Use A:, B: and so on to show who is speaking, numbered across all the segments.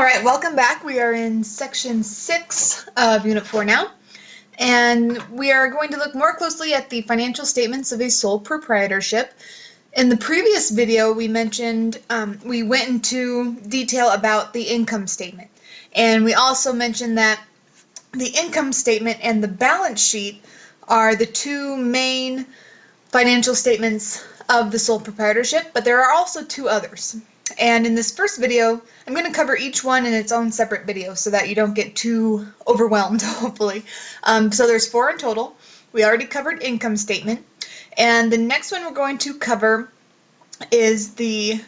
A: All right, welcome back. We are in section 6 of Unit 4 now, and we are going to look more closely at the financial statements of a sole proprietorship. In the previous video, we mentioned, we went into detail about the income statement, and we also mentioned that the income statement and the balance sheet are the two main financial statements of the sole proprietorship, but there are also two others. And in this first video, I'm going to cover each one in its own separate video so that you don't get too overwhelmed, hopefully. So there's 4 in total. We already covered income statement. And the next one we're going to cover is the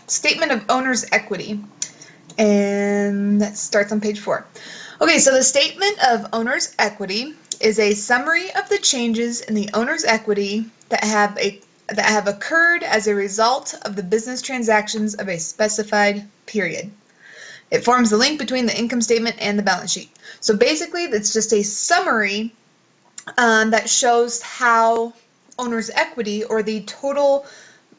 A: statement of owner's equity. And that starts on page 4. Okay, so the statement of owner's equity is a summary of the changes in the owner's equity that have occurred as a result of the business transactions of a specified period. It forms the link between the income statement and the balance sheet. So basically, it's just a summary that shows how owner's equity, or the total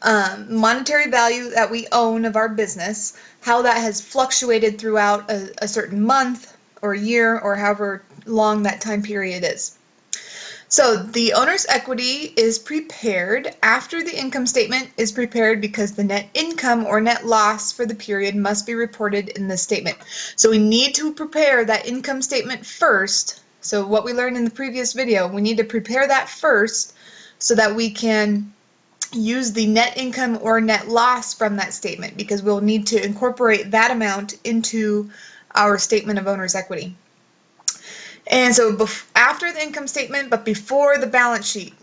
A: monetary value that we own of our business, how that has fluctuated throughout a certain month or year or however long that time period is. So the owner's equity is prepared after the income statement is prepared because the net income or net loss for the period must be reported in the statement. So we need to prepare that income statement first. So what we learned in the previous video, we need to prepare that first so that we can use the net income or net loss from that statement, because we'll need to incorporate that amount into our statement of owner's equity. And so after the income statement, but before the balance sheet,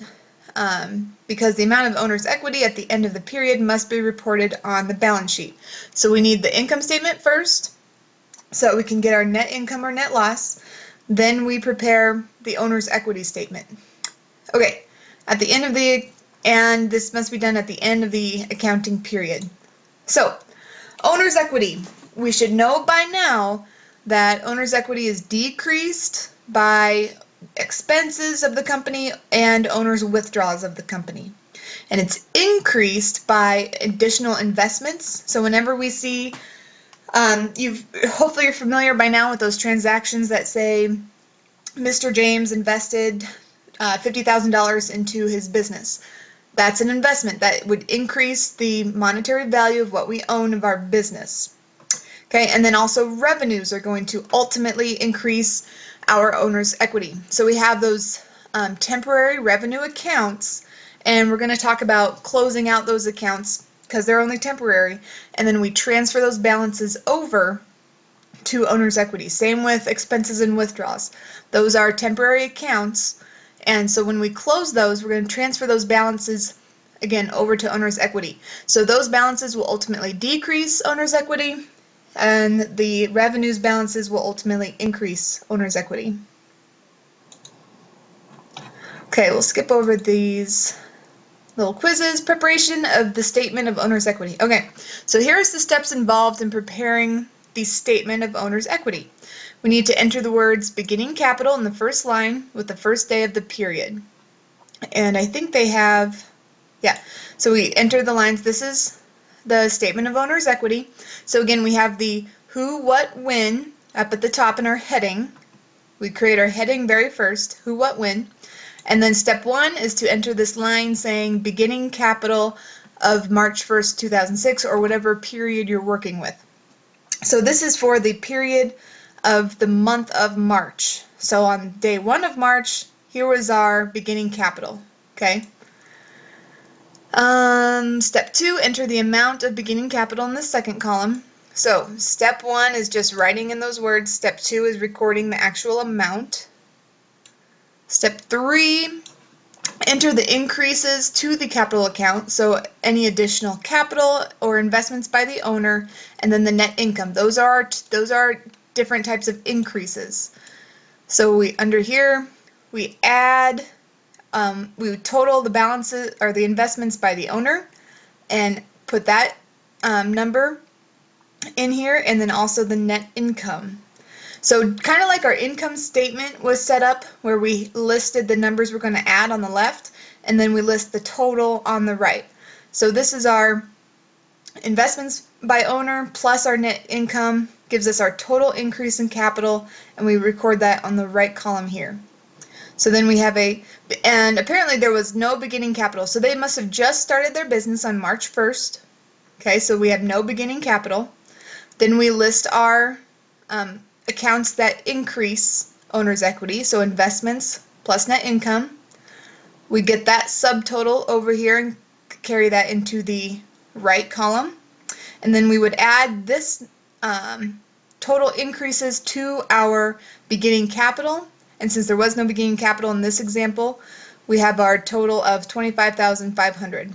A: because the amount of owner's equity at the end of the period must be reported on the balance sheet. So we need the income statement first so that we can get our net income or net loss. Then we prepare the owner's equity statement. Okay, and this must be done at the end of the accounting period. So, owner's equity. We should know by now that owner's equity is decreased by expenses of the company and owner's withdrawals of the company. And it's increased by additional investments. So whenever we see, hopefully you're familiar by now with those transactions that say Mr. James invested $50,000 into his business. That's an investment that would increase the monetary value of what we own of our business. Okay, and then also revenues are going to ultimately increase our owner's equity. So we have those temporary revenue accounts, and we're going to talk about closing out those accounts because they're only temporary, and then we transfer those balances over to owner's equity. Same with expenses and withdrawals. Those are temporary accounts, and so when we close those, we're going to transfer those balances again over to owner's equity. So those balances will ultimately decrease owner's equity, and the revenues balances will ultimately increase owner's equity. Okay, we'll skip over these little quizzes. Preparation of the statement of owner's equity. Okay, so here's the steps involved in preparing the statement of owner's equity. We need to enter the words beginning capital in the first line with the first day of the period. And I think they have, so we enter the lines. This is the statement of owner's equity. So again, we have the who, what, when up at the top in our heading. We create our heading very first, who, what, when. And then step 1 is to enter this line saying beginning capital of March 1st, 2006, or whatever period you're working with. So this is for the period of the month of March. So on day 1 of March, here was our beginning capital. Okay. Step 2, enter the amount of beginning capital in the second column. So step 1 is just writing in those words. Step 2 is recording the actual amount. Step 3, enter the increases to the capital account. So any additional capital or investments by the owner, and then the net income. Those are different types of increases. So under here, we add. We would total the balances or the investments by the owner and put that number in here, and then also the net income. So kind of like our income statement was set up, where we listed the numbers we're going to add on the left, and then we list the total on the right. So this is our Investments by owner plus our net income gives us our total increase in capital, and we record that on the right column here. So then we have and apparently there was no beginning capital, so they must have just started their business on March 1st. Okay, so we have no beginning capital. Then we list our accounts that increase owner's equity, so investments plus net income. We get that subtotal over here and carry that into the right column. And then we would add this total increases to our beginning capital. And since there was no beginning capital in this example, we have our total of $25,500.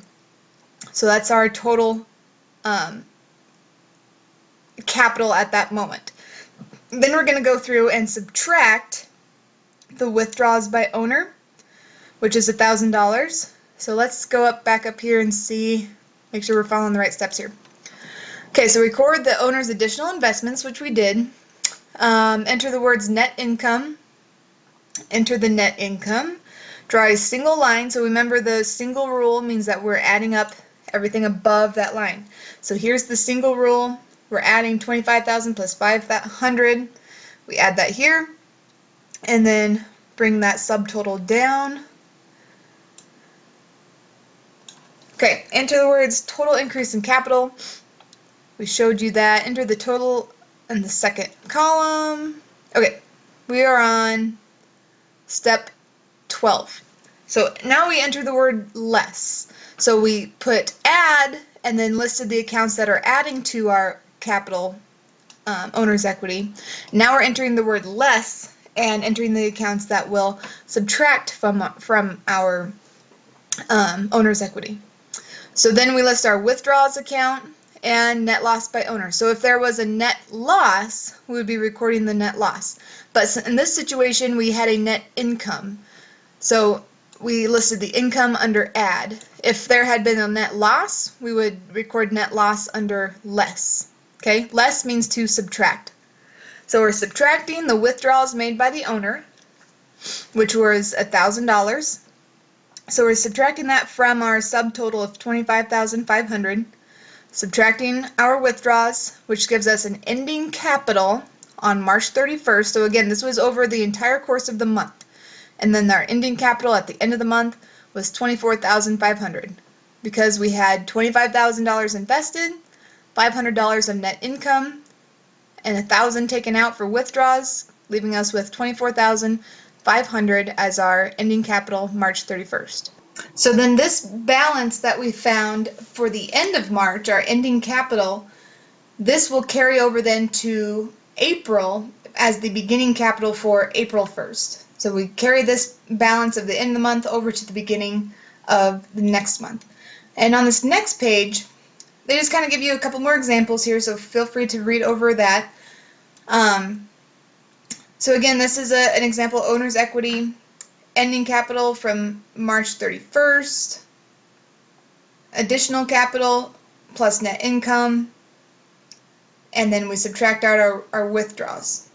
A: So that's our total capital at that moment. Then we're going to go through and subtract the withdrawals by owner, which is $1,000. So let's go back up here and see, make sure we're following the right steps here. Okay, so record the owner's additional investments, which we did. Enter the words net income. Enter the net income. Draw a single line. So remember, the single rule means that we're adding up everything above that line. So here's the single rule. We're adding 25,000 plus 500. We add that here, and then bring that subtotal down. Okay, enter the words total increase in capital. We showed you that. Enter the total in the second column. Okay, we are on step 12. So now we enter the word less. So we put add and then listed the accounts that are adding to our capital owner's equity. Now we're entering the word less and entering the accounts that will subtract from our owner's equity. So then we list our withdrawals account and net loss by owner. So if there was a net loss, we would be recording the net loss. But in this situation, we had a net income. So we listed the income under add. If there had been a net loss, we would record net loss under less. Okay, less means to subtract. So we're subtracting the withdrawals made by the owner, which was $1,000. So we're subtracting that from our subtotal of $25,500, subtracting our withdrawals, which gives us an ending capital on March 31st. So again, this was over the entire course of the month. And then our ending capital at the end of the month was $24,500 because we had $25,000 invested, $500 of net income, and $1,000 taken out for withdrawals, leaving us with $24,500 as our ending capital March 31st. So then this balance that we found for the end of March, our ending capital, this will carry over then to April as the beginning capital for April 1st. So we carry this balance of the end of the month over to the beginning of the next month. And on this next page, they just kind of give you a couple more examples here, so feel free to read over that. So again, this is an example, owner's equity, ending capital from March 31st, additional capital plus net income, and then we subtract out our withdrawals.